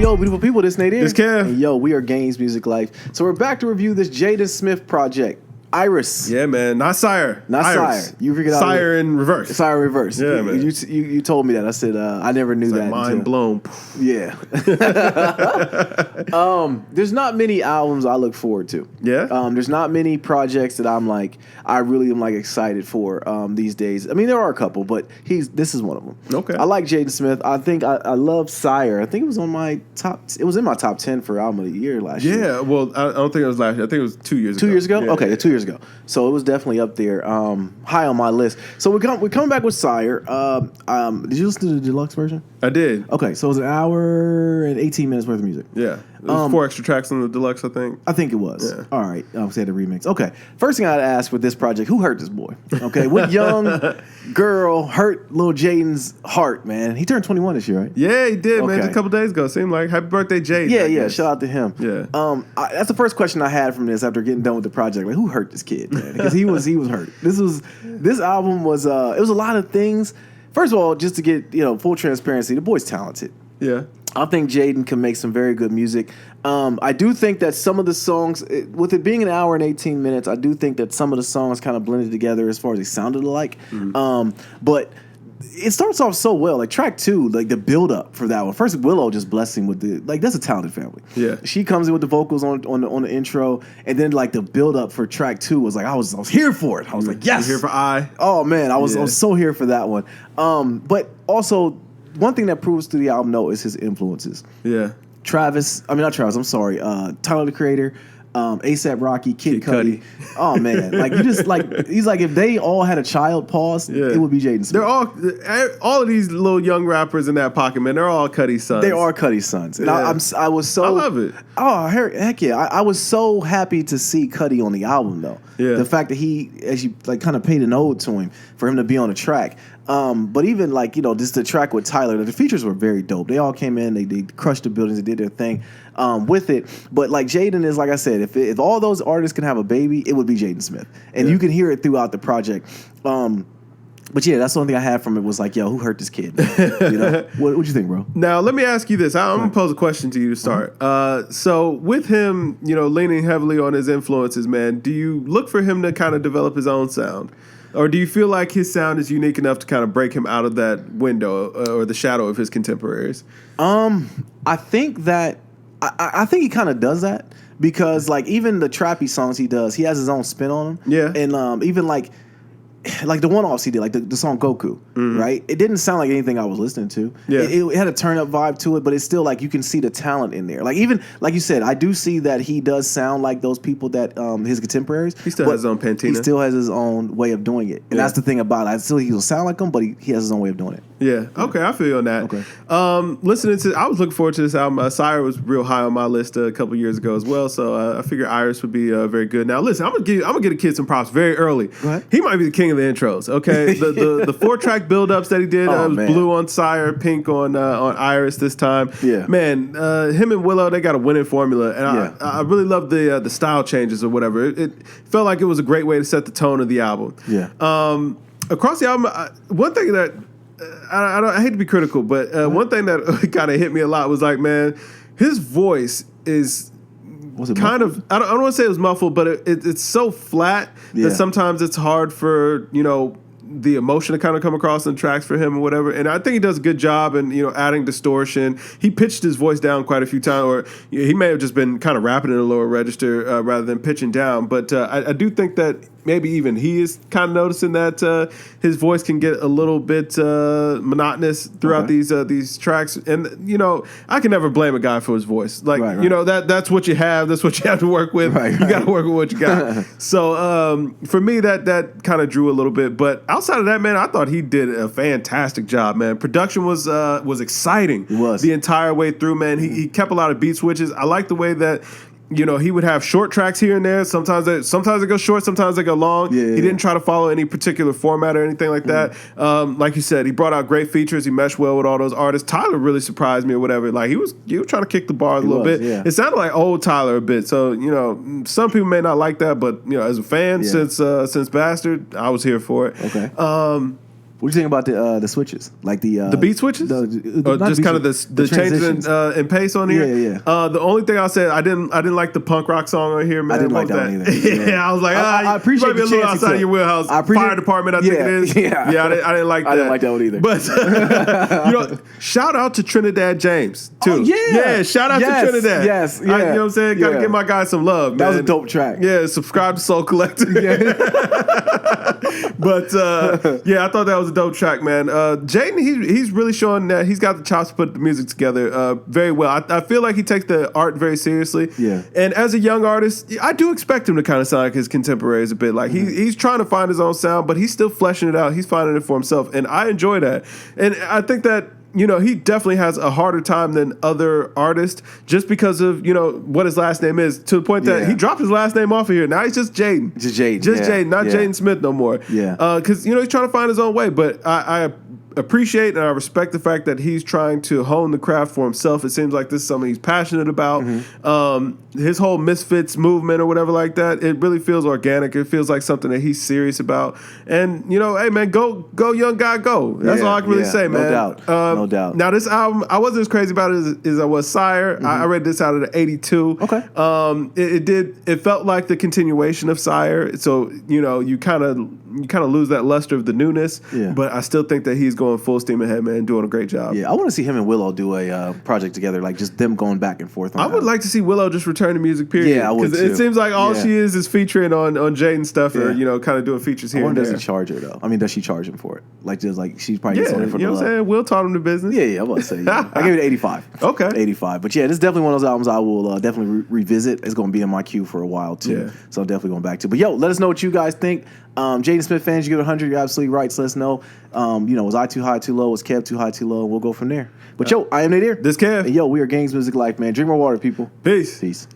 Yo, beautiful people, this Nate here. This Kev. And yo, we are Gaines Music Life. So we're back to review this Jaden Smith project, ERYS. Yeah, man. Not Sire. Not ERYS. Sire. You figured out. Sire in reverse. Sire in reverse. Yeah, man. You told me that. I said, I never knew that. Mind blown. Yeah. There's not many albums I look forward to. Yeah? There's not many projects that I really am excited for these days. I mean, there are a couple, but this is one of them. Okay. I like Jaden Smith. I think I love Sire. I think it was on my it was in my top 10 for album of the year last year. Yeah, well, I don't think it was last year. I think it was 2 years ago. 2 years ago? Yeah, Okay, yeah. 2 years ago. So it was definitely up there, high on my list. So we're coming back with Sire. Did you listen to the deluxe version? I did. Okay, so it was an hour and 18 minutes worth of music. Yeah. There's 4 extra tracks on the deluxe, I think. I think it was. Yeah. All right. Say the remix. Okay. First thing I had to ask with this project, who hurt this boy? Okay. What young girl hurt little Jaden's heart, man? He turned 21 this year, right? Yeah, he did, man. Okay. Just a couple days ago. Seemed like happy birthday, Jaden. Yeah. Shout out to him. Yeah. That's the first question I had from this after getting done with the project. Like, who hurt this kid, man? Because he was hurt. This album was it was a lot of things. First of all, just to get full transparency, the boy's talented. Yeah. I think Jaden can make some very good music. I do think that some of the songs, with it being an hour and 18 minutes, I do think that some of the songs kind of blended together as far as they sounded alike. Mm-hmm. But it starts off so well. Like track 2, like the build up for that one. First, Willow just blessed him with that's a talented family. Yeah. She comes in with the vocals on the intro, and then like the build up for track 2 was like I was here for it. I was like, yes. You're here for I. Oh man, I was so here for that one. But also, one thing that proves to the album though is his influences. Yeah. Tyler, the Creator, A$AP Rocky, Kid Cudi. Oh man, he's like if they all had a child, it would be Jaden Smith. They're all of these little young rappers in that pocket, man. They're all Cudi's sons. They are Cudi's sons, and yeah. I was so I love it. Oh heck yeah! I was so happy to see Cudi on the album though. Yeah. The fact that he actually kind of paid an ode to him for him to be on the track. But even just the track with Tyler, the features were very dope. They all came in, they crushed the buildings, they did their thing with it. But Jaden is, like I said, if all those artists can have a baby, it would be Jaden Smith, and you can hear it throughout the project. But yeah, that's the only thing I had from it was yo, who hurt this kid? What'd you think, bro? Now let me ask you this. I'm gonna pose a question to you to start. So with him, leaning heavily on his influences, man, do you look for him to kind of develop his own sound? Or do you feel like his sound is unique enough to kind of break him out of that window or the shadow of his contemporaries? I think that I think he kind of does that because even the trappy songs he does, he has his own spin on them. Yeah, and even like the one-offs he did, like the song Goku, right? It didn't sound like anything I was listening to. Yeah. It had a turn-up vibe to it, but it's still you can see the talent in there. Even, like you said, I do see that he does sound like those people that, his contemporaries. He still has his own Pantina. He still has his own way of doing it. And that's the thing about it. He'll sound like him, but he has his own way of doing it. Yeah. Okay, I feel you on that. Okay. I was looking forward to this album. Sire was real high on my list a couple years ago as well, so I figured ERYS would be very good. Now, listen, I'm gonna get a kid some props very early. Go ahead. He might be the king of the intros. Okay, the 4-track build-ups that he did was blue on Sire, pink on ERYS this time. Yeah, man, him and Willow, they got a winning formula, and I really love the style changes or whatever. It felt like it was a great way to set the tone of the album. Yeah. Across the album, one thing that I hate to be critical, but one thing that kind of hit me a lot was man, his voice is kind of, I don't want to say it was muffled, but it's so flat that sometimes it's hard for the emotion to kind of come across in tracks for him or whatever. And I think he does a good job in adding distortion. He pitched his voice down quite a few times, or he may have just been kind of rapping in a lower register rather than pitching down. But I do think that maybe even he is kind of noticing that his voice can get a little bit monotonous throughout these tracks. And I can never blame a guy for his voice. That's what you have. That's what you have to work with. You got to work with what you got. So for me, that kind of drew a little bit. But outside of that, man, I thought he did a fantastic job, man. Production was exciting. It was the entire way through, man. He kept a lot of beat switches. I like the way that he would have short tracks here and there. Sometimes they go short, sometimes they go long. Yeah, he didn't try to follow any particular format or anything like that. Like you said, he brought out great features. He meshed well with all those artists. Tyler really surprised me or whatever. He was trying to kick the bar a little bit. Yeah. It sounded like old Tyler a bit. So some people may not like that, but as a fan since Bastard, I was here for it. Okay. What do you think about the switches? Like the beat switches? Or just kind of the changes in pace on here? Yeah. The only thing I'll say, I didn't like the punk rock song on here, man. I didn't like that one either. Yeah, I was like, I appreciate you might be a little outside of your wheelhouse. Fire department, I think it is. Yeah, I didn't like that. I didn't like that one either. But shout out to Trinidad James too. Oh, yeah, shout out to Trinidad. Yes, you know what I'm saying? Got to give my guy some love, man. That was a dope track. Yeah, subscribe to Soul Collector. But I thought that was a dope track, man. Jaden, he's really showing that he's got the chops to put the music together very well. I feel like he takes the art very seriously. Yeah. And as a young artist, I do expect him to kind of sound like his contemporaries a bit. Like he's trying to find his own sound, but he's still fleshing it out. He's finding it for himself, and I enjoy that. And I think that he definitely has a harder time than other artists just because of, what his last name is, to the point that he dropped his last name off of here. Now he's just Jaden. Just Jaden. Jaden, not Jaden Smith no more. Yeah. Because, he's trying to find his own way. But I appreciate and I respect the fact that he's trying to hone the craft for himself. It seems like this is something he's passionate about. His whole Misfits movement or whatever like that, it really feels organic. It feels like something that he's serious about. And, hey, man, go young guy, go. That's all I can really say, man. No doubt. Now, this album, I wasn't as crazy about it as I was Sire. I read this out of the 82. Okay. It felt like the continuation of Sire. So, you kind of lose that luster of the newness. Yeah. But I still think that he's going full steam ahead, man, doing a great job. Yeah, I want to see him and Willow do a project together, like just them going back and forth. I would like to see Willow just return to music, period. Yeah, I would too. Because it seems like all she is featuring on Jaden stuff or, kind of doing features here and there. Does he charge her, though? I mean, does she charge him for it? Like, just like she's probably gets on it for you know what I'm saying? Will taught him the business. Yeah, I'm about to say. Yeah. I give it 85. Okay. 85. But yeah, this is definitely one of those albums I will definitely revisit. It's going to be in my queue for a while, too. Yeah. So I'm definitely going back to. But yo, let us know what you guys think. Jaden Smith fans, you give it 100. You're absolutely right. So let us know. Was I too high, too low? Was Kev too high, too low? We'll go from there. But yo, I am Nadir. This Kev. And yo, we are Gangs Music Life, man. Drink more water, people. Peace. Peace.